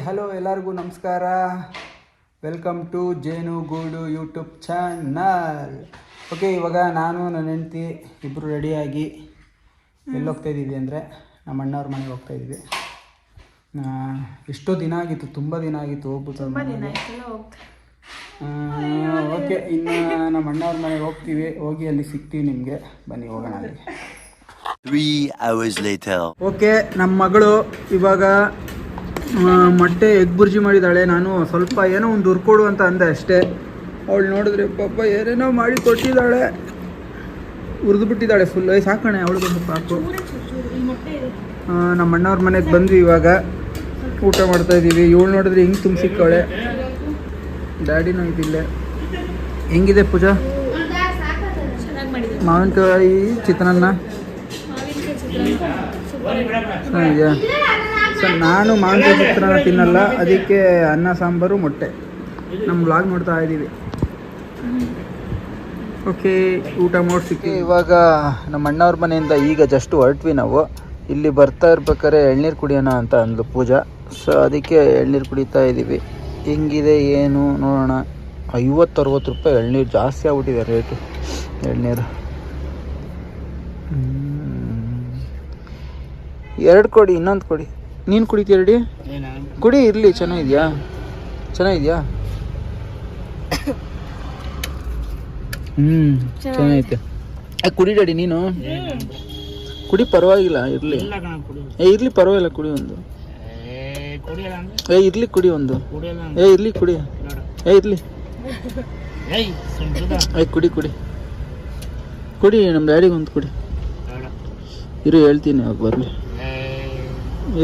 Hello ಎಲ್ಲರಿಗೂ ನಮಸ್ಕಾರ. Welcome to ಜೇನುಗೂಡು ಯೂಟ್ಯೂಬ್ ಚಾನಲ್. ಓಕೆ, ಇವಾಗ ನಾನು ನನ್ನ ಹೆಂಡತಿ ಇಬ್ಬರು ರೆಡಿಯಾಗಿ ಎಲ್ಲಿ ಹೋಗ್ತಾಯಿದ್ದೀವಿ ಅಂದರೆ ನಮ್ಮ ಅಣ್ಣವ್ರ ಮನೆಗೆ ಹೋಗ್ತಾಯಿದ್ವಿ. ಎಷ್ಟೋ ದಿನ ಆಗಿತ್ತು, ತುಂಬ ದಿನ ಆಗಿತ್ತು ಹೋಗ್ಬಿಟ್ಟು. ಓಕೆ, ಇನ್ನು ನಮ್ಮ ಅಣ್ಣವ್ರ ಮನೆಗೆ ಹೋಗ್ತೀವಿ, ಹೋಗಿ ಅಲ್ಲಿ ಸಿಗ್ತೀವಿ ನಿಮಗೆ. ಬನ್ನಿ ಹೋಗೋಣ ಅಲ್ಲಿ. 3 hours later. ಓಕೆ, ನಮ್ಮ ಮಗಳು ಇವಾಗ ಮೊಟ್ಟೆ ಎಗ್ ಬುರ್ಜಿ ಮಾಡಿದ್ದಾಳೆ. ನಾನು ಸ್ವಲ್ಪ ಏನೋ ಒಂದು ಹುರ್ಕೊಡು ಅಂತ ಅಂದೆ ಅಷ್ಟೇ. ಅವಳು ನೋಡಿದ್ರೆ ಪಾಪ ಏನೇನೋ ಮಾಡಿ ಕೊಟ್ಟಿದ್ದಾಳೆ, ಹುರಿದು ಬಿಟ್ಟಿದ್ದಾಳೆ ಫುಲ್. ಸಾಕಣೆ ಅವಳಿಗೊಂದು ಪಾಪು. ನಮ್ಮ ಅಣ್ಣವ್ರ ಮನೆಗೆ ಬಂದ್ವಿ, ಇವಾಗ ಊಟ ಮಾಡ್ತಾಯಿದ್ದೀವಿ. ಇವಳು ನೋಡಿದ್ರೆ ಹಿಂಗೆ ತುಂಬಿಸಿಕ್ಕವಳೆ. ಡ್ಯಾಡಿನೂ ಇದಿಲ್ಲ. ಹೆಂಗಿದೆ ಪೂಜಾ? ಮಾವಿನಕಾಯಿ ಚಿತ್ರಾನ್ನ ಚೆನ್ನಾಗಿದೆಯಾ? ಸರ್, ನಾನು ಮಾವಿನಕಾಯಿ ಚಿತ್ರಾನ್ನ ತಿನ್ನಲ್ಲ, ಅದಕ್ಕೆ ಅನ್ನ ಸಾಂಬಾರು ಮೊಟ್ಟೆ. ನಮ್ಮ ವ್ಲಾಗ್ ನೋಡ್ತಾ ಇದ್ದೀವಿ. ಓಕೆ, ಊಟ ಮಾಡಿಸಿಕ್ಕೆ ಇವಾಗ ನಮ್ಮ ಅಣ್ಣವ್ರ ಮನೆಯಿಂದ ಈಗ ಜಸ್ಟ್ ಹೊರಟ್ವಿ ನಾವು. ಇಲ್ಲಿ ಬರ್ತಾ ಇರ್ಬೇಕಾದ್ರೆ ಎಳ್ನೀರು ಕುಡಿಯೋಣ ಅಂತ ಅಂದ್ಲು ಪೂಜಾ. ಸೊ ಅದಕ್ಕೆ ಎಳ್ನೀರು ಕುಡಿತಾ ಇದ್ದೀವಿ. ಹೆಂಗಿದೆ ಏನು ನೋಡೋಣ. 50-60 ರೂಪಾಯಿ ಎಳ್ನೀರು, ಜಾಸ್ತಿ ಆಗ್ಬಿಟ್ಟಿದೆ ರೇಟು ಎಳ್ನೀರು. 2 ಕೊಡಿ, ಇನ್ನೊಂದು ಕೊಡಿ. ನೀನು ಕುಡಿತೀಯ? ರೆಡಿ ಕುಡಿ, ಇರಲಿ. ಚೆನ್ನಾಗಿದೆಯಾ? ಚೆನ್ನಾಗೈತೆ. ಕುಡಿ ಡ್ಯಾಡಿ, ನೀನು ಕುಡಿ, ಪರವಾಗಿಲ್ಲ, ಇರಲಿ. ಇರಲಿ, ಪರವಾಗಿಲ್ಲ, ಕುಡಿ ಒಂದು. ಇರ್ಲಿ, ಕುಡಿ ಒಂದು. ಇರ್ಲಿ, ಕುಡಿ. ಇರ್ಲಿ, ಕುಡಿ ನಮ್ಮ ಡ್ಯಾಡಿಗೆ ಒಂದು ಕುಡಿ. ಇರು, ಹೇಳ್ತೀನಿ ಅವಾಗ ಬರಲಿ.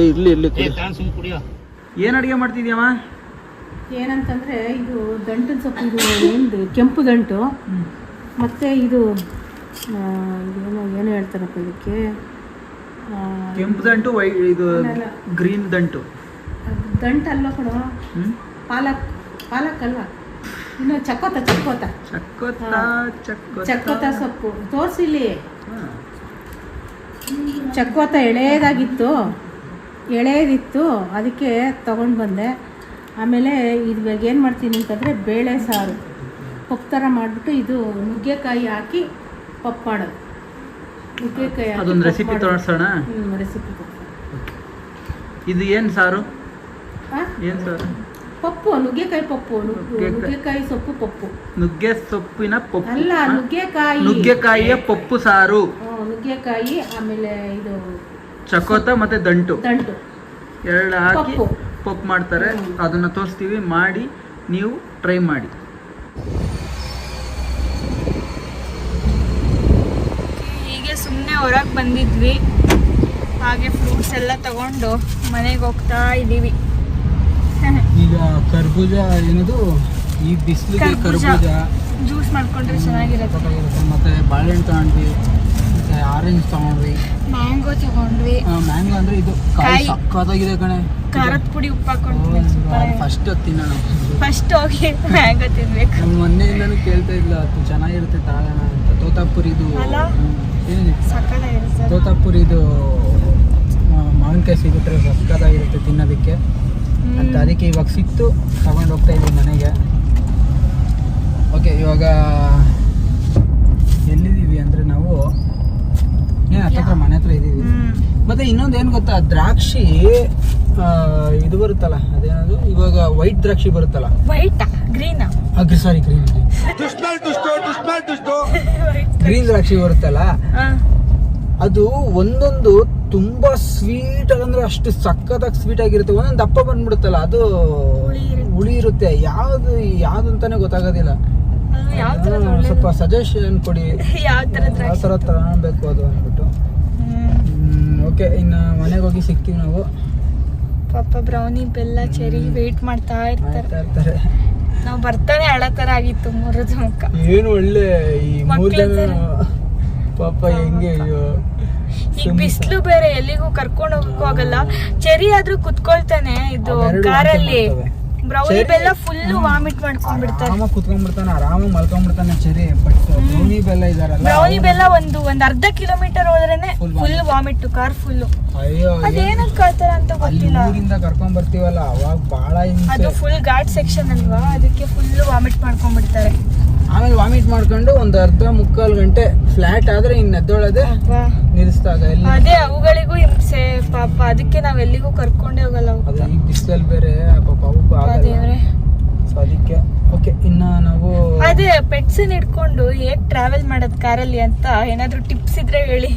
ಇರ್ಲಿ ಕುಡಿ. ಏನು ಅಡುಗೆ ಮಾಡ್ತಿದ್ಯಮ್ಮ? ಏನಂತಂದರೆ ಇದು ದಂಟಿನ ಸೊಪ್ಪು, ಇದು ಏನು ಕೆಂಪು ದಂಟು, ಮತ್ತು ಇದು ಏನು ಹೇಳ್ತಾರಪ್ಪ ಇದಕ್ಕೆ, ಕೆಂಪು ದಂಟು, ಇದು ಗ್ರೀನ್ ದಂಟು. ದಂಟಲ್ಲ ಕೊಡ, ಪಾಲಕ್ ಅಲ್ವಾ, ಇನ್ನು ಚಕ್ಕೋತ ಸೊಪ್ಪು ತೋರಿಸಿಲಿ. ಚಕ್ಕೋತ ಎಳೆದಿತ್ತು, ಅದಕ್ಕೆ ತೊಗೊಂಡು ಬಂದೆ. ಆಮೇಲೆ ಇವಾಗ ಏನು ಮಾಡ್ತೀನಿ ಅಂತಂದರೆ ಬೇಳೆ ಸಾರು ಪಪ್ಪು ಥರ ಮಾಡಿಬಿಟ್ಟು ಇದು ನುಗ್ಗೆಕಾಯಿ ಹಾಕಿ ಪಪ್ಪು ಮಾಡೋದು. ನುಗ್ಗೆಕಾಯಿ ಅದೊಂದು ರೆಸಿಪಿ ತೋರಿಸೋಣ. ರೆಸಿಪಿ. ಇದು ಏನು ಸಾರು? ಏನು ಸಾರು? ಪಪ್ಪು, ನುಗ್ಗೆಕಾಯಿ ಪಪ್ಪು, ನುಗ್ಗೆಕಾಯಿ ಸೊಪ್ಪು ಪಪ್ಪು. ನುಗ್ಗೆ ಸೊಪ್ಪಿನ ಪಪ್ಪು ಅಲ್ಲ, ನುಗ್ಗೆಕಾಯಿಯ ಪಪ್ಪು ಸಾರು. ನುಗ್ಗೆಕಾಯಿ, ಆಮೇಲೆ ಇದು ಚಕೋತ ಮತ್ತೆ ದಂಟು ಎರಡು ಹಾಕಿ ಪಪ್ಪು ಮಾಡ್ತಾರೆ. ಅದನ್ನು ತೋರಿಸ್ತೀವಿ, ಮಾಡಿ ನೀವು ಟ್ರೈ ಮಾಡಿ. ಹೀಗೆ ಸುಮ್ಮನೆ ಹೊರಗೆ ಬಂದಿದ್ವಿ, ಹಾಗೆ ಫ್ರೂಟ್ಸ್ ಎಲ್ಲ ತಗೊಂಡು ಮನೆಗೆ ಹೋಗ್ತಾ ಇದ್ದೀವಿ. ಈಗ ಕರ್ಬೂಜ ಏನದು, ಈ ಬಿಸಿಲಿಗೆ ಕರ್ಬೂಜ ಜ್ಯೂಸ್ ಮಾಡ್ಕೊಂಡ್ರೆ ಚೆನ್ನಾಗಿರುತ್ತೆ. ಮತ್ತೆ ಬಾಳೆಹಣ್ಣು ತಗೊಂಡ್ವಿ, ಮತ್ತೆ ಆರೆಂಜ್ ತಗೊಂಡ್ವಿ, ಮ್ಯಾಂಗೋ ತಗೊಂಡ್ವಿ. ಮ್ಯಾಂಗೋ ಅಂದ್ರೆ ಇದು ಕಾಯಿ ಸಕ್ಕತ್ತಾಗಿದೆ ಕಣೆ. ಖಾರದ ಪುಡಿ ಉಪ್ಪು ಹಾಕೊಂಡು ಫಸ್ಟ್ ತಿನ್ನೋಣ. ಫಸ್ಟ್ ಹೋಗಿ ಮ್ಯಾಂಗೋ ತಿನ್ಬೇಕು. ಮೊನ್ನೆಯಿಂದನೂ ಕೇಳ್ತಾ ಇಲ್ಲ, ಅದು ಚೆನ್ನಾಗಿರುತ್ತೆ ತಗೋಣ ಅಂತ. ತೋತಾಪುರಿದು ತೋತಾಪುರಿದು ಮಾವಿನಕಾಯಿ ಸಿಗುತ್ತೆ, ಸಕ್ಕತ್ತಾಗಿರುತ್ತೆ ತಿನ್ನೋದಕ್ಕೆ ಅಂತ. ಅದಕ್ಕೆ ಇವಾಗ ಸಿಕ್ತು, ತಗೊಂಡು ಹೋಗ್ತಾ ಇದ್ದೀವಿ ಮನೆಗೆ. ಓಕೆ, ಇವಾಗ ಎಲ್ಲಿದ್ದೀವಿ ಅಂದರೆ ನಾವು ಹತ್ರ ಮನೆ ಹತ್ರ ಇದ್ದೀವಿ. ಮತ್ತೆ ಇನ್ನೊಂದು ಏನು ಗೊತ್ತಾ, ದ್ರಾಕ್ಷಿ ಇದು ಬರುತ್ತಲ್ಲ, ಅದೇನದು ಇವಾಗ ವೈಟ್ ದ್ರಾಕ್ಷಿ ಬರುತ್ತಲ್ಲ. ವೈಟ್ ಗ್ರೀನ್ ಗ್ರೀನ್ ದ್ರಾಕ್ಷಿ ಬರುತ್ತಲ್ಲ, ಅದು ಒಂದೊಂದು ತುಂಬಾ ಸ್ವೀಟ್ ಅಂದ್ರೆ ಅಷ್ಟು ಸಕ್ಕತ್ತಾಗಿ ಸ್ವೀಟ್ ಆಗಿರುತ್ತೆ. ಒಂದೊಂದು ದಪ್ಪ ಬಂದ್ಬಿಡುತ್ತಲ್ಲ, ಅದು ಹುಳಿ ಇರುತ್ತೆ. ಯಾವ್ದು ಅಂತಾನೆ ಗೊತ್ತಾಗೋದಿಲ್ಲ. ಸ್ವಲ್ಪ ಸಜೆಷನ್ ಕೊಡಿ, ಯಾವ ತರ ತಗೊಳ್ಬೇಕು ಅದು ಅಂದ್ಬಿಟ್ಟು. ಓಕೆ, ಇನ್ನು ಮನೆಗೆ ಹೋಗಿ ಸಿಗ್ತೀವಿ ನಾವು. ಪಾಪ ಬ್ರೌನಿ, ಬೆಲ್ಲ, ಚೆರಿ ವೇಟ್ ಮಾಡ್ತಾ ಇರ್ತಾರೆ. ನಾವು ಬರ್ತಾನೆ ಹಳ ತರ ಆಗಿತ್ತು ಮೂರದ ಮುಖ. ಏನು ಒಳ್ಳೆ ಈ 3 ಜನ ಪಾಪ ಹೆಂಗೆ. ಈಗ ಬಿಸಿಲು ಬೇರೆ, ಎಲ್ಲಿಗೂ ಕರ್ಕೊಂಡು ಹೋಗಕ್ಕೂ ಆಗಲ್ಲ. ಚೆರಿ ಆದ್ರೂ ಕುತ್ಕೊಳ್ತಾನೆ ಇದು ಕಾರಲ್ಲಿ. ಬ್ರೌನಿ ಬೆಲ್ಲ ಫುಲ್ ವಾಮಿಟ್ ಮಾಡ್ಕೊಂಡ್ಬಿಡ್ತಾರೆ. ಆರಾಮಾಗಿ ಕುತ್ಕೊಂಡ್ಬಿಡ್ತಾನೆ, ಆರಾಮಾಗಿ ಮಲ್ಕೊಂಡ್ಬಿಡ್ತಾನೆ ಚೆರಿ. ಬಟ್ ಬ್ರೌನಿ ಬೆಲ್ಲ ಇದಾರಲ್ಲ, ಬ್ರೌನಿ ಬೆಲ್ಲ ಒಂದ್ ಅರ್ಧ ಕಿಲೋಮೀಟರ್ ಹೋದ್ರೇನೆ ಫುಲ್ ವಾಮಿಟ್, ಕಾರ್ ಫುಲ್. ಅಯ್ಯೋ ಅದೇನಕ್ಕೆ ಆತರ ಅಂತ ಗೊತ್ತಿಲ್ಲ. ಊರಿಂದ ಕರ್ಕೊಂಡ್ ಬರ್ತೀವಲ್ಲ ಅವಾಗ ಬಹಳ ಅದು ಫುಲ್ ಘಾಟ್ ಸೆಕ್ಷನ್ ಅಲ್ವಾ, ಅದಕ್ಕೆ ಫುಲ್ ವಾಮಿಟ್ ಮಾಡ್ಕೊಂಡ್ಬಿಡ್ತಾರೆ. ಆಮೇಲೆ ವಾಮಿಟ್ ಮಾಡ್ಕೊಂಡು ಒಂದ್ ಅರ್ಧ ಮುಕ್ಕಾಲು ಗಂಟೆ ಫ್ಲಾಟ್ ಆದ್ರೆ ಇನ್ ಎದ್ದೊಳದೆ ನಿಲ್ಲಿಸ್ದಾಗ ಅದೇ ಅವುಗಳಿಗೂ ಹಿಂಸೆ ಪಾಪ. ಅದಕ್ಕೆ ನಾವ್ ಎಲ್ಲಿಗೂ ಕರ್ಕೊಂಡೇ ಹೋಗಲ್ಲ. ಅದು ಈ ಬಿಸಿಲಲ್ಲಿ ಬೇರೆ ಪಾಪ ಅವಕ್ಕೂ ಆಗಲ್ಲ. ಸೊ ಅದಕ್ಕೆ ಓಕೆ. ಇನ್ನ ನಾವು ಅದೇ ಪೆಟ್ಸ್ ಇಟ್ಕೊಂಡು ಹೇಗ್ ಟ್ರಾವೆಲ್ ಮಾಡೋದ್ ಕಾರಲ್ಲಿ ಅಂತ ಏನಾದ್ರು ಟಿಪ್ಸ್ ಇದ್ರೆ ಹೇಳಿ.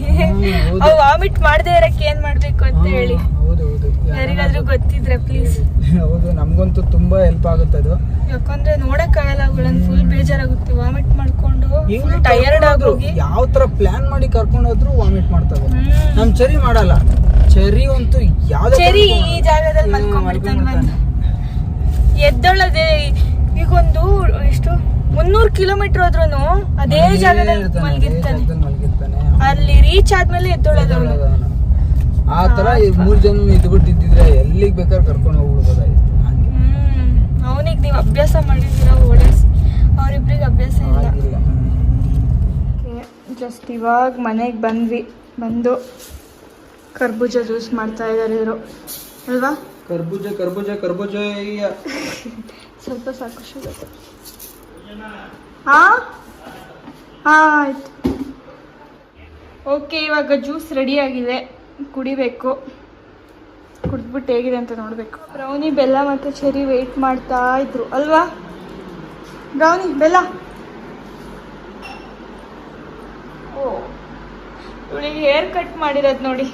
ಅವು ವಾಮಿಟ್ ಮಾಡದೇ ಇರಕ್ಕೆ ಏನ್ ಮಾಡ್ಬೇಕು ಅಂತ ಹೇಳಿ. ಹೌದೌದು, ಯಾರಿಗಾದ್ರೂ ಗೊತ್ತಿದ್ರೆ ಪ್ಲೀಸ್. ಹೌದು, ನಮ್ಗಂತೂ ತುಂಬಾ ಹೆಲ್ಪ್ ಆಗುತ್ತೆ ಅದು. ಯಾಕಂದ್ರೆ ನೋಡಕ್ ಆಗಲ್ಲ ಅವುಗಳನ್ನ, ಫುಲ್ ಬೇಜಾರಾಗುತ್ತೆ ವಾಮಿಟ್ ಮಾಡ್ಕೊಂಡು, ಟಯರ್ಡ್ ಆಗೋಗಿ. ಯಾವ ತರ ಪ್ಲಾನ್ ಮಾಡಿ ಕರ್ಕೊಂಡು ಹೋದ್ರು ವಾಮಿಟ್ ಮಾಡ್ತವೆ. ನಮ್ ಚೆರಿ ಮಾಡಲ್ಲ. ಚೆರಿ ಅಂತೂ ಯಾವ್ದು ಚೆರಿ ಈ ಜಾಗದಲ್ಲಿ ಮಲ್ಕೊಂಡ್ಬಿಡ್ತಾನೆ. ಎದ್ದೊಳದೆ ಈಗೊಂದು ಎಷ್ಟು 300 ಕಿಲೋಮೀಟರ್ ಹೋದ್ರುನು ಅದೇ ಜಾಗದಲ್ಲಿ ಮಲಗಿರ್ತಾನೆ. ಅಲ್ಲಿ ರೀಚ್ ಆದ್ಮೇಲೆ ಎದ್ದೊಳದ. ಆ ತರ 3 ಜನ ಇದ್ಬಿಟ್ಟಿದ್ರೆ ಎಲ್ಲಿಗೆ ಬೇಕಾದ್ರೆ ಕರ್ಕೊಂಡು ಹೋಗ್ಬಿಡ್ಬೋದಾಗಿತ್ತು. ಅವನಿಗೆ ನೀವು ಅಭ್ಯಾಸ ಮಾಡಿದ್ದೀರಾ ಓಡಿಸಿ, ಅವ್ರಿಬ್ರಿಗೆ ಅಭ್ಯಾಸ ಇಲ್ಲ. ಜಸ್ಟ್ ಇವಾಗ ಮನೆಗೆ ಬಂದು ಕರ್ಬೂಜ ಜ್ಯೂಸ್ ಮಾಡ್ತಾ ಇದ್ದಾರೆ ಇವರು ಅಲ್ವಾ? ಕರ್ಬೂಜ ಸ್ವಲ್ಪ ಸಾಕು ಸಿಗುತ್ತೆ. ಆಯ್ತು, ಓಕೆ. ಇವಾಗ ಜ್ಯೂಸ್ ರೆಡಿ ಆಗಿದೆ, ಕುಡಿಬೇಕು. ಕುಡಿದ್ಬಿಟ್ಟು ಹೇಗಿದೆ ಅಂತ ನೋಡಬೇಕು. ಬ್ರೌನಿ ಬೆಲ್ಲ ಮತ್ತು ಚೆರಿ ವೆಯ್ಟ್ ಮಾಡ್ತಾ ಇದ್ರು ಅಲ್ವಾ? ಬ್ರೌನಿ ಬೆಲ್ಲ. ಓ, ಇವಳಿಗೆ ಹೇರ್ ಕಟ್ ಮಾಡಿರೋದು ನೋಡಿ.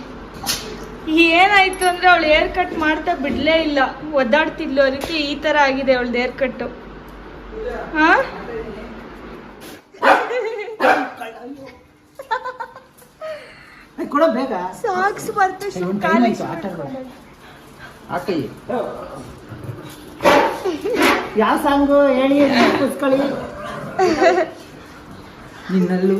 ಏನಾಯ್ತು ಅಂದ್ರೆ ಅವಳು ಹೇರ್ ಕಟ್ ಮಾಡ್ತಾ ಬಿಡ್ಲೇ ಇಲ್ಲ, ಒದ್ದಾಡ್ತಿದ್ಲು. ಅದಕ್ಕೆ ಈ ತರ ಆಗಿದೆ ಅವಳದು ಹೇರ್ ಕಟ್ಟು. ಸಾಕ್ಸ್ ಬರ್ತು. ಯಾವ ಸಾಂಗು ಹೇಳಿ ಕುಸ್ಕೊಳ್ಳಿ. ನಿನ್ನಲ್ಲೂ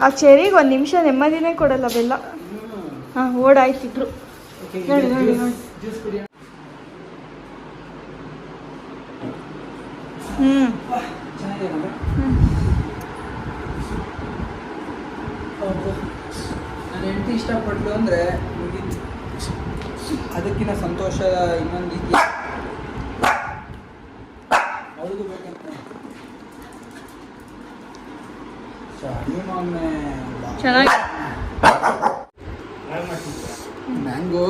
ಆ ಚೆರಿಗೆ 1 ನಿಮಿಷ ನೆಮ್ಮದಿನೇ ಕೊಡಲ್ಲ ಬೆಲ್ಲ. ಓಡಾಯ್ತಿದ್ರು. ನೋಡಿ ನೋಡಿ ನೋಡಿ. ನನ್ನ ಹೆಂಡತಿ ಇಷ್ಟಪಟ್ಲು ಅಂದ್ರೆ ಅದಕ್ಕಿಂತ ಸಂತೋಷ ಇನ್ನೊಂದು ರೀತಿ ಅವ್ರಿಗೂ ಬೇಕಂತ. ಚೆನ್ನಾಗಿ ಮ್ಯಾಂಗೋ,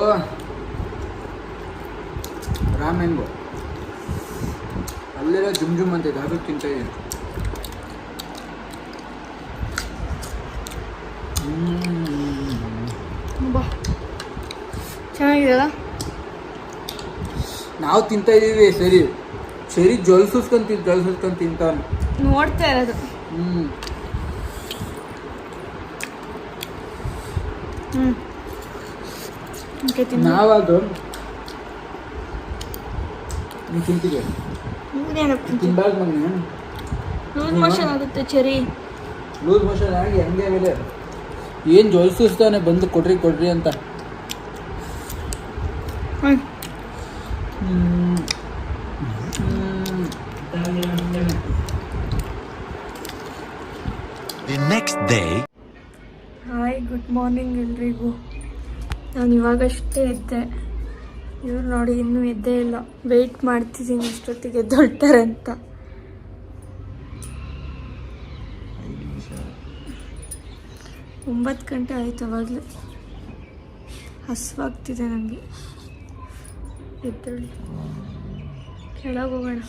ರಾ ಮ್ಯಾಂಗೋ ಅಲ್ಲೆಲ್ಲ ಜುಮ್ ಅಂತ ಇದೆ, ಅದು ತಿಂತ ಇದ್ದೀನಿ. ಚೆನ್ನಾಗಿದೆಯಲ್ಲ? ನಾವು ತಿಂತಾ ಇದೀವಿ ಸರಿ. ಸರಿ ಜೊಲ್ಸುಸ್ಕೊಂಡ್ ತಿಂತಾನೆ. ನೋಡ್ತಾ ಇರೋದು. ನಾವದು ನೀವು ತಿಂತೀವಿ. ತಿನ್ಬಾರ್ದು ಮಗನ, ಲೂಸ್ ಮೋಷನ್ ಆಗುತ್ತೆ ಚೆರಿ. ಲೂಸ್ ಮೋಷನ್ ಆಗಿ ಹಂಗೆ ಮೇಲೆ ಏನು ಜೊಲ್ಸಿಸ್ತಾನೆ ಬಂದು ಕೊಡ್ರಿ ಅಂತ. The next day. Hi, good morning ಎಲ್ರಿಗೂ. ನಾನು ಇವಾಗಷ್ಟೇ ಎದ್ದೆ. ಇವ್ರು ನೋಡಿ ಇನ್ನೂ ಎದ್ದೇ ಇಲ್ಲ. ವೆಯ್ಟ್ ಮಾಡ್ತಿದ್ದೀನಿ ಇಷ್ಟೊತ್ತಿಗೆ ಎದ್ದೊಳ್ತಾರೆ ಅಂತ. 9 ಗಂಟೆ ಆಯಿತು ಅವಾಗಲೇ. ಹಸುವಾಗ್ತಿದೆ ನನಗೆ. ಎದ್ದೇಳಿ ಕೆಳಗೆ ಹೋಗೋಣ.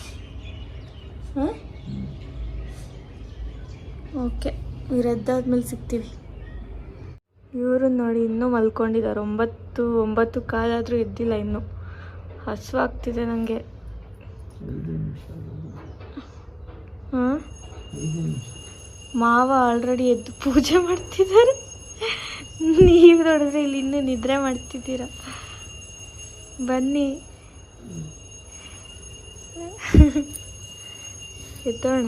ಓಕೆ, ಇವ್ರು ಎದ್ದಾದ್ಮೇಲೆ ಸಿಗ್ತೀವಿ. ಇವರು ನೋಡಿ ಇನ್ನೂ ಮಲ್ಕೊಂಡಿದ್ದಾರೆ. 9 ಕಾಲಾದರೂ ಎದ್ದಿಲ್ಲ ಇನ್ನೂ. ಹಸುವಾಗ್ತಿದೆ ನನಗೆ. ಮಾವ ಆಲ್ರೆಡಿ ಎದ್ದು ಪೂಜೆ ಮಾಡ್ತಿದ್ದಾರೆ. ನೀವು ನೋಡಿದ್ರೆ ಇಲ್ಲಿ ಇನ್ನೂ ನಿದ್ರೆ ಮಾಡ್ತಿದ್ದೀರ. ಬನ್ನಿ ಎದ್ದೋಣ.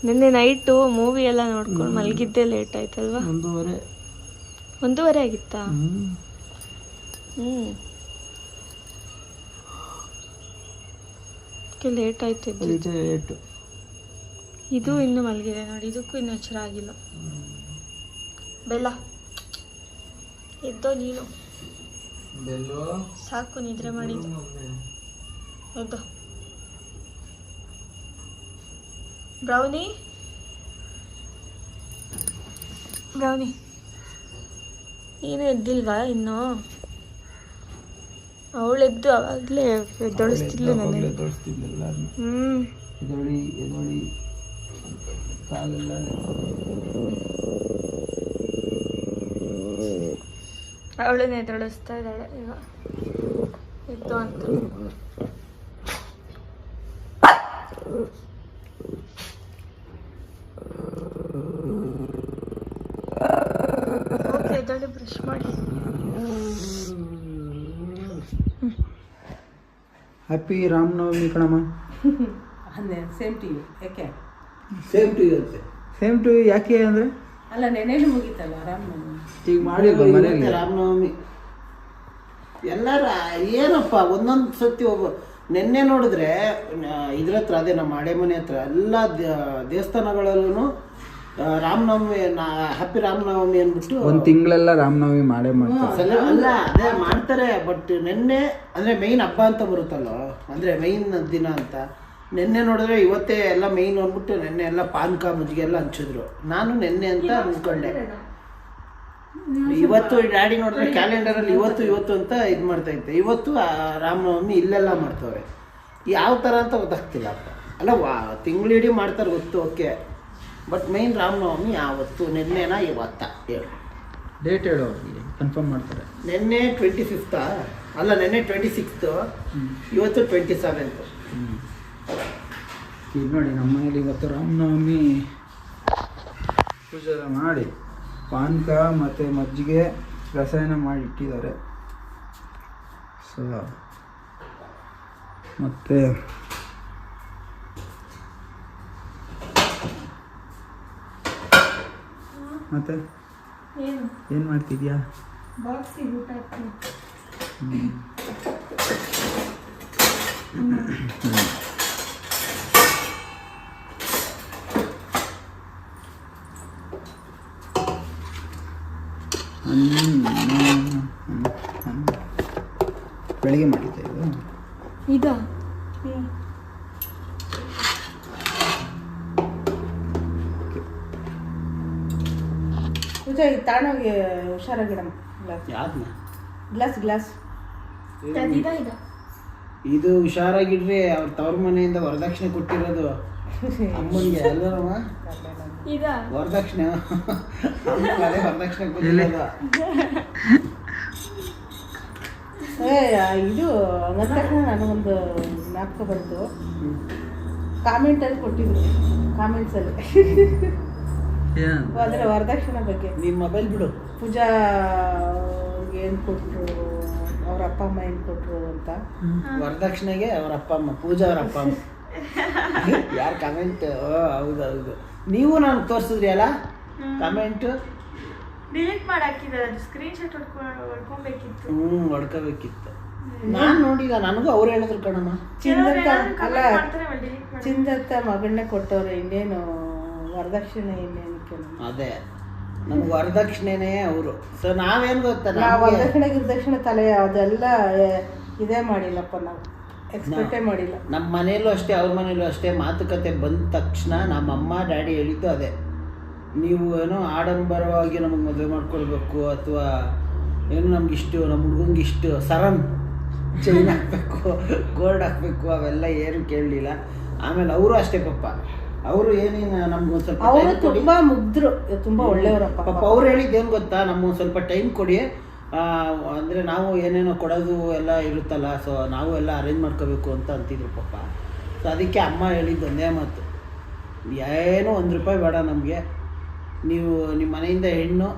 ನಿನ್ನೆ ನೈಟು ಮೂವಿ ಎಲ್ಲ ನೋಡ್ಕೊಂಡು ಮಲಗಿದ್ದೆ ಲೇಟ್ ಆಯ್ತಲ್ವಾ? 1:30. 1:30 ಆಗಿತ್ತಾ? ಲೇಟ್ ಆಯ್ತು ಲೇಟ್. ಇದು ಇನ್ನು ಮಲಗಿದೆ ನೋಡಿ, ಇದಕ್ಕೂ ಇನ್ನು ಎಚ್ಚರ ಆಗಿಲ್ಲ. ಬೆಲ್ಲ ಎದ್ದೋ ನೀನು, ಸಾಕು ನಿದ್ರೆ ಮಾಡಿದ್ದು, ಎದ್ದೋ. ಬ್ರೌನಿ ನೀನು ಎದ್ದಿಲ್ವಾ ಇನ್ನು? ಅವಳೆದ್ದು ಅವಾಗಲೇ ಎದ್ದೊಳಿಸ್ತಿದ್ಲು ನನಗೆ. ಎದೊಳಿ ಕಾಲೆಲ್ಲ ಅವಳನ್ನೇ ಎದ್ದೊಳಿಸ್ತಾ ಇದ್ದಾಳೆ ಈಗ, ಎದ್ದು ಅಂತ. ಎದ್ದೊಳ್ಳಿ, ಬ್ರಷ್ ಮಾಡಿ. ಹ್ಯಾಪಿ ರಾಮನವಮಿ ಕಣಮ್ಮ. Same to you. ಯಾಕೆ ಸೇಮ್ ಟು ಯು ಅಂತೆ. ಸೇಮ್ ಟು ಯು ಯಾಕೆ ಅಂದರೆ ಅಲ್ಲ, ನೆನೆನೂ ಮುಗೀತಲ್ಲ ರಾಮನವಮಿ. ಈಗ ಮಾಡಿ ಮನೆಯಲ್ಲಿ ರಾಮನವಮಿ ಎಲ್ಲರ ಏನಪ್ಪ ಒಂದೊಂದು ಸತಿ ನಿನ್ನೆ ನೋಡಿದ್ರೆ ಇದ್ರ ಹತ್ರ, ಅದೇ ನಮ್ಮ ಹಳೆ ಮನೆ ಹತ್ರ ಎಲ್ಲ ದೇವಸ್ಥಾನಗಳಲ್ಲೂ ರಾಮನವಮಿ, ಹ್ಯಾಪಿ ರಾಮನವಮಿ ಅಂದ್ಬಿಟ್ಟು ಒಂದು ತಿಂಗಳೆಲ್ಲ ರಾಮನವಮಿ ಮಾಡೇ ಮಾಡ್ತಾರೆ. ಅಲ್ಲ ಅದೇ ಮಾಡ್ತಾರೆ. ಬಟ್ ನಿನ್ನೆ ಅಂದರೆ ಮೈನ್ ಹಬ್ಬ ಅಂತ ಬರುತ್ತಲ್ಲ, ಅಂದರೆ ಮೈನ್ ದಿನ ಅಂತ. ನಿನ್ನೆ ನೋಡಿದ್ರೆ ಇವತ್ತೇ ಎಲ್ಲ ಮೈನ್ ಅಂದ್ಬಿಟ್ಟು ನಿನ್ನೆ ಎಲ್ಲ ಪಾನಕ ಮಜ್ಜಿಗೆ ಎಲ್ಲ ಹಂಚಿದ್ರು. ನಾನು ನಿನ್ನೆ ಅಂತ ಅಂದ್ಕೊಂಡೆ. ಇವತ್ತು ಡ್ಯಾಡಿ ನೋಡಿದ್ರೆ ಕ್ಯಾಲೆಂಡರಲ್ಲಿ ಇವತ್ತು ಅಂತ ಇದು ಮಾಡ್ತಾ ಇದ್ದೆ. ಇವತ್ತು ರಾಮನವಮಿ ಇಲ್ಲೆಲ್ಲ ಮಾಡ್ತವ್ರೆ. ಯಾವ ಥರ ಅಂತ ಗೊತ್ತಾಗ್ತಿಲ್ಲಪ್ಪ. ಅಲ್ಲ ತಿಂಗಳಿಡೀ ಮಾಡ್ತಾರೆ ಗೊತ್ತು, ಓಕೆ. ಬಟ್ ಮೈನ್ ರಾಮನವಮಿ ಯಾವತ್ತು, ನಿನ್ನೆನಾ ಇವತ್ತ ಹೇಳು, ಡೇಟ್ ಹೇಳೋ, ಕನ್ಫರ್ಮ್ ಮಾಡ್ತಾರೆ. ನಿನ್ನೆ 25th, ಅಲ್ಲ ನಿನ್ನೆ 26th, ಇವತ್ತು 27th. ಈಗ ನೋಡಿ ನಮ್ಮ ಮನೇಲಿ ಇವತ್ತು ರಾಮನವಮಿ ಪೂಜೆ ಮಾಡಿ ಪಾನಕ ಮತ್ತು ಮಜ್ಜಿಗೆ ರಸಾಯನ ಮಾಡಿ ಇಟ್ಟಿದ್ದಾರೆ. ಸೊ ಮತ್ತು ಮತ್ತೆ ಏನು ಮಾಡ್ತಿದ್ಯಾ? ಬಾಕ್ಸಿಗೆ ಊಟ ಹಾಕ್ತೀನಿ. ಬೆಳಿಗ್ಗೆ ಮಾಡಿದ್ದೆ ಇದಾ? ಪೂಜಾ ಈಗ ತಾಣೋಗಿ ಹುಷಾರಾಗಿಡಮ್ಮ. ಗ್ಲಾಸ್ ಇದು ಹುಷಾರಾಗಿಡ್ರಿ. ಅವ್ರ ತವ್ರ ಮನೆಯಿಂದ ವರದಕ್ಷಿಣೆ ಕೊಟ್ಟಿರೋದು ಅಮ್ಮನಿಗೆ ಅಲ್ಲರಮ್ಮ, ವರದಕ್ಷಿಣೆ. ಅದೇ ವರದಕ್ಷಿಣೆ ಕೊಟ್ಟಿರೋದು. ಇದು ಅಂದ ತಕ್ಷಣ ನನಗೊಂದು ಜ್ಞಾಪಕ ಬಂತು. ಕಾಮೆಂಟಲ್ಲಿ ಕೊಟ್ಟಿದ್ರು, ಕಾಮೆಂಟ್ಸಲ್ಲಿ ಅದರ ವರದಕ್ಷಿಣೆ ಬಗ್ಗೆ. ನಿಮ್ಮ ಮೊಬೈಲ್ ಬಿಡು. ಪೂಜಾ ಏನು ಕೊಟ್ಟರು, ಅವ್ರ ಅಪ್ಪ ಅಮ್ಮ ಏನು ಕೊಟ್ಟರು ಅಂತ. ವರದಕ್ಷಿಣೆಗೆ ಅವ್ರ ಅಪ್ಪ ಅಮ್ಮ, ಪೂಜಾ ಅವ್ರ ಅಪ್ಪ ಅಮ್ಮ. ಯಾರು ಕಮೆಂಟ್? ಹೌದೌದು, ನೀವು ನಾನು ತೋರಿಸಿದ್ರಿ ಅಲ್ಲ ಕಮೆಂಟ್. ಡಿಲೀಟ್ ಮಾಡಿ ಹಾಕಿದ್ದಾರೆ, ಅದು ಸ್ಕ್ರೀನ್ಶಾಟ್ ಹೊಡ್ಕೊಬೇಕಿತ್ತು. ಹೊಡ್ಕೋಬೇಕಿತ್ತು. ನಾನು ನೋಡಿಲ್ಲ, ನನಗೂ ಅವ್ರು ಹೇಳಿದ್ರು ಕಣಮ್ಮ. ಚಿಂದತ್ತ ಮಗಳನ್ನೇ ಕೊಟ್ಟವ್ರೆ, ಇನ್ನೇನು ವರದಕ್ಷಿಣೆ ಇನ್ನೇನಕ್ಕೆ. ಅದೇ ನಮ್ಗೆ ವರದಕ್ಷಿಣೆನೇ ಅವರು. ಸೊ ನಾವೇನು ಗೊತ್ತಾ, ನಾವು ವರದಕ್ಷಿಣೆ ಗಿರದಕ್ಷಿಣೆ ತಲೆ ಅದೆಲ್ಲ ಇದೇ ಮಾಡಿಲ್ಲಪ್ಪ, ನಾವು ಎಕ್ಸ್ಪೆಕ್ಟೇ ಮಾಡಿಲ್ಲ. ನಮ್ಮ ಮನೇಲೂ ಅಷ್ಟೇ, ಅವ್ರ ಮನೇಲೂ ಅಷ್ಟೇ. ಮಾತುಕತೆ ಬಂದ ತಕ್ಷಣ ನಮ್ಮ ಅಮ್ಮ ಡ್ಯಾಡಿ ಹೇಳಿದ್ದು ಅದೇ, ನೀವು ಏನೋ ಆಡಂಬರವಾಗಿ ನಮಗೆ ಮದುವೆ ಮಾಡ್ಕೊಳ್ಬೇಕು, ಅಥವಾ ಏನು ನಮಗಿಷ್ಟು, ನಮ್ಮ ಹುಡುಗಂಗಿಷ್ಟು ಸರನ್ ಚೈನ್ ಹಾಕಬೇಕು, ಗೋಲ್ಡ್ ಹಾಕಬೇಕು, ಅವೆಲ್ಲ ಏನು ಕೇಳಲಿಲ್ಲ. ಆಮೇಲೆ ಅವರು ಅಷ್ಟೇ ಪಾಪ, ಅವರು ಏನೇನು ನಮ್ಗೆ ಸ್ವಲ್ಪ ಅವರು ತುಂಬ ಮುಗ್ಧರು, ತುಂಬ ಒಳ್ಳೆಯವರಪ್ಪ. ಪಾಪ ಅವ್ರು ಹೇಳಿದ್ದು ಏನು ಗೊತ್ತಾ, ನಮ್ಗೆ ಸ್ವಲ್ಪ ಟೈಮ್ ಕೊಡಿ, ಅಂದರೆ ನಾವು ಏನೇನೋ ಕೊಡೋದು ಎಲ್ಲ ಇರುತ್ತಲ್ಲ, ಸೊ ನಾವು ಎಲ್ಲ ಅರೇಂಜ್ ಮಾಡ್ಕೋಬೇಕು ಅಂತ ಅಂತಿದ್ರು ಪಾಪ. ಸೊ ಅದಕ್ಕೆ ಅಮ್ಮ ಹೇಳಿದ್ದು ಒಂದೇ ಮಾತು, ಏನೋ ₹1 ಬೇಡ ನಮಗೆ, ನೀವು ನಿಮ್ಮ ಮನೆಯಿಂದ ಹೆಣ್ಣು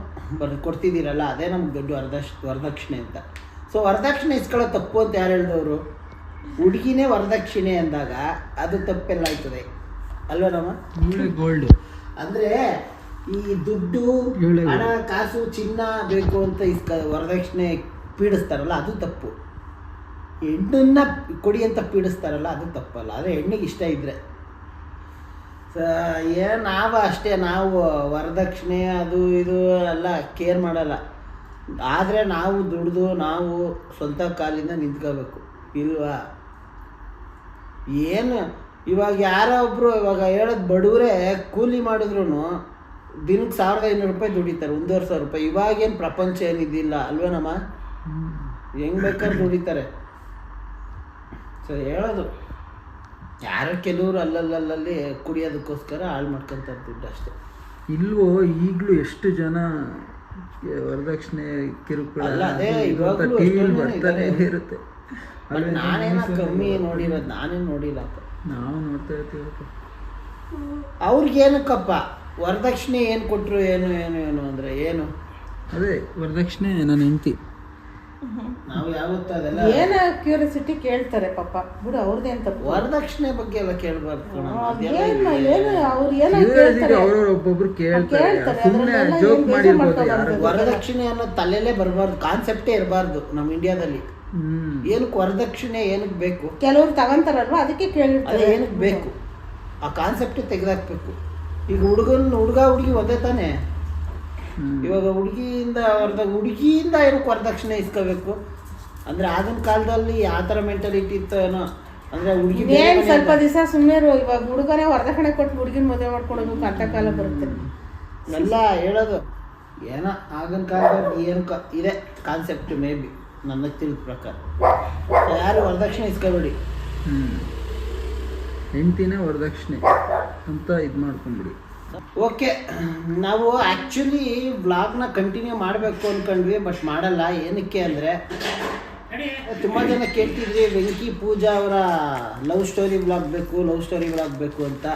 ಕೊಡ್ತಿದ್ದೀರಲ್ಲ ಅದೇ ನಮ್ಗೆ ದೊಡ್ಡ ವರದಕ್ಷಿಣೆ ಅಂತ. ಸೊ ವರದಕ್ಷಿಣೆ ಇಸ್ಕೊಳ್ಳೋ ತಪ್ಪು ಅಂತ ಯಾರು ಹೇಳಿದವರು? ಹುಡುಗಿನೇ ವರದಕ್ಷಿಣೆ ಅಂದಾಗ ಅದು ತಪ್ಪೆಲ್ಲ ಆಯ್ತದೆ ಅಲ್ವಾ ನಮ್ಮ? ಗೋಲ್ಡ್ ಅಂದರೆ ಈ ದುಡ್ಡು ಏಳು. ಹಣ ಕಾಸು ಚಿನ್ನ ಬೇಕು ಅಂತ ವರದಕ್ಷಿಣೆ ಪೀಡಿಸ್ತಾರಲ್ಲ ಅದು ತಪ್ಪು. ಹೆಣ್ಣನ್ನ ಕೊಡಿ ಅಂತ ಪೀಡಿಸ್ತಾರಲ್ಲ ಅದು ತಪ್ಪಲ್ಲ. ಆದರೆ ಹೆಣ್ಣಿಗೆ ಇಷ್ಟ ಇದ್ದರೆ ನಾವು ಅಷ್ಟೇ, ನಾವು ವರದಕ್ಷಿಣೆ ಅದು ಇದು ಎಲ್ಲ ಕೇರ್ ಮಾಡಲ್ಲ. ಆದರೆ ನಾವು ದುಡ್ದು ನಾವು ಸ್ವಂತ ಕಾಲಿಂದ ನಿಂತ್ಕೋಬೇಕು ಇಲ್ವಾ? ಏನು ಇವಾಗ ಯಾರೋ ಒಬ್ಬರು ಇವಾಗ ಹೇಳೋದು ಬಡವರೇ ಕೂಲಿ ಮಾಡಿದ್ರು ದಿನಕ್ಕೆ 1500 ರೂಪಾಯಿ ದುಡಿತಾರೆ, 1500 ರೂಪಾಯಿ. ಇವಾಗೇನು ಪ್ರಪಂಚ ಏನಿದ್ದಿಲ್ಲ ಅಲ್ವೇನಮ್ಮ? ಹೆಂಗೆ ಬೇಕಾದ್ರೆ ದುಡಿತಾರೆ. ಸೊ ಹೇಳೋದು ಯಾರೋ ಕೆಲವರು ಅಲ್ಲಲ್ಲಿ ಕುಡಿಯೋದಕ್ಕೋಸ್ಕರ ಹಾಳು ಮಾಡ್ಕೊಂತಾರೆ ದುಡ್ಡು ಅಷ್ಟೇ. ಇಲ್ವೋ ಈಗಲೂ ಎಷ್ಟು ಜನ ವರದಕ್ಷಿಣೆ ಕಿರುಕುಳ ಅಲ್ಲ, ಅದೇ ಇವಾಗಲೂ ಟಿವಿಲಿ ಎಷ್ಟೋ ಜನ ಬರ್ತಾನೆ ಇದ್ದಾರೆ. ಇರುತ್ತೆ. ಬಟ್ ನಾನೇನ ಕಮ್ಮಿ ನೋಡಿರೋದು, ನಾನೇನು ನೋಡಿಲ್ಲಪ್ಪ. ನಾವು ನೋಡ್ತಾ ಇರ್ತೀವಪ್ಪ. ಅವ್ರಿಗೇನಕ್ಕಪ್ಪ ವರದಕ್ಷಿಣೆ ಏನು ಕೊಟ್ಟರು ಏನು ಏನು ಏನು ಅಂದರೆ ಏನು? ಅದೇ ವರದಕ್ಷಿಣೆ ನನ್ನ ಹೆಂಡತಿ. ನಾವು ಯಾವತ್ತೂ ಅದೆಲ್ಲ ಏನ ಕ್ಯೂರಿಯಾಸಿಟಿ ಕೇಳ್ತಾರೆ ಪಾಪ, ಬಿಡು ಅವ್ರದ್ದೇನು ತಪ್ಪು. ವರದಕ್ಷಿಣೆ ಬಗ್ಗೆ ಎಲ್ಲ ಕೇಳಬಾರ್ದು. ಅವ್ರವ್ರ ಒಬ್ಬೊಬ್ರು ಕೇಳ್ತಾರೆ, ಸುಮ್ಮನೆ ಜೋಕ್ ಮಾಡಿರ್ಬೋದು. ವರದಕ್ಷಿಣೆ ಅನ್ನೋ ತಲೆಯಲ್ಲೇ ಬರಬಾರ್ದು, ಕಾನ್ಸೆಪ್ಟೇ ಇರಬಾರ್ದು ನಮ್ಮ ಇಂಡಿಯಾದಲ್ಲಿ. ಏನಕ್ಕೆ ವರದಕ್ಷಿಣೆ ಏನಕ್ಕೆ ಬೇಕು? ಕೆಲವ್ರು ತಗೊಂತಾರಲ್ವಾ ಅದಕ್ಕೆ ಕೇಳಿರ್ತಾರೆ ಅದೇ ಏನಕ್ಕೆ ಬೇಕು ಆ ಕಾನ್ಸೆಪ್ಟೇ ತೆಗೆದಾಕ್ಬೇಕು. ಈಗ ಹುಡುಗ ಹುಡುಗಿ ಒಂದೇ ತಾನೆ. ಇವಾಗ ಹುಡುಗಿಯಿಂದ ಏನಕ್ಕೆ ವರದಕ್ಷಿಣೆ ಇಸ್ಕೋಬೇಕು ಅಂದ್ರೆ ಆಗಿನ ಕಾಲದಲ್ಲಿ ಯಾವ ಥರ ಮೆಂಟಾಲಿಟಿ ಇತ್ತು ಏನೋ. ಅಂದ್ರೆ ಹುಡುಗಿ ಏನ್ ಸ್ವಲ್ಪ ದಿವಸ ಸುಮ್ಮನೆ ಇವಾಗ ಹುಡುಗನೇ ವರದಕ್ಷಿಣೆ ಕೊಟ್ಟು ಹುಡುಗಿನ ಮದುವೆ ಮಾಡ್ಕೊಡೋದು ಅಂತ ಕಾಲ ಬರುತ್ತೆ. ಎಲ್ಲ ಹೇಳೋದು ಏನೋ ಆಗಿನ ಕಾಲದಲ್ಲಿ ಏನು ಇದೆ ಕಾನ್ಸೆಪ್ಟ್ ಮೇ ಬಿ ನನಗೆ ತಿಳಿದ ಪ್ರಕಾರ. ಯಾರು ವರದಕ್ಷಿಣೆ ಇಸ್ಕೋಬೇಡಿ. ಹೆಂಡ್ತಿನೇ ವರದಕ್ಷಿಣೆ ಅಂತ ಇದು ಮಾಡ್ಕೊಂಬಿಡಿ. ಓಕೆ, ನಾವು ಆ್ಯಕ್ಚುಲಿ ವ್ಲಾಗ್ನ ಕಂಟಿನ್ಯೂ ಮಾಡಬೇಕು ಅಂದ್ಕೊಂಡ್ವಿ, ಬಟ್ ಮಾಡಲ್ಲ. ಏನಕ್ಕೆ ಅಂದರೆ ತುಂಬ ಜನ ಕೇಳ್ತಿದ್ರಿ ವೆಂಕಿ ಪೂಜಾ ಅವರ ಲವ್ ಸ್ಟೋರಿ ವ್ಲಾಗ್ ಬೇಕು ಅಂತ.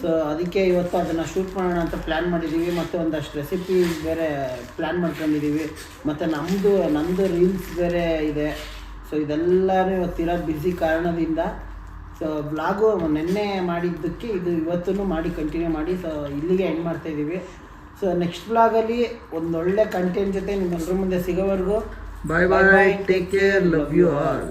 ಸೊ ಅದಕ್ಕೆ ಇವತ್ತು ಅದನ್ನು ಶೂಟ್ ಮಾಡೋಣ ಅಂತ ಪ್ಲ್ಯಾನ್ ಮಾಡಿದ್ದೀವಿ. ಮತ್ತು ಒಂದಷ್ಟು ರೆಸಿಪಿ ಬೇರೆ ಪ್ಲ್ಯಾನ್ ಮಾಡ್ಕೊಂಡಿದ್ದೀವಿ. ಮತ್ತು ನಮ್ಮದು ರೀಲ್ಸ್ ಬೇರೆ ಇದೆ. ಸೊ ಇದೆಲ್ಲನೂ ಇವತ್ತಿರೋ ಬ್ಯುಸಿ ಕಾರಣದಿಂದ ಸೊ ವ್ಲಾಗು ನಿನ್ನೆ ಮಾಡಿದ್ದಕ್ಕೆ ಇದು ಇವತ್ತೂ ಮಾಡಿ ಕಂಟಿನ್ಯೂ ಮಾಡಿ. ಸೊ ಇಲ್ಲಿಗೆ ಎಂಡ್ ಮಾಡ್ತಾಯಿದ್ದೀವಿ. ಸೊ ನೆಕ್ಸ್ಟ್ ವ್ಲಾಗಲ್ಲಿ ಒಂದೊಳ್ಳೆ ಕಂಟೆಂಟ್ ಜೊತೆ ನಿಮ್ಮೆಲ್ಲರ ಮುಂದೆ ಸಿಗೋವರೆಗೂ bye bye, take care, love you all.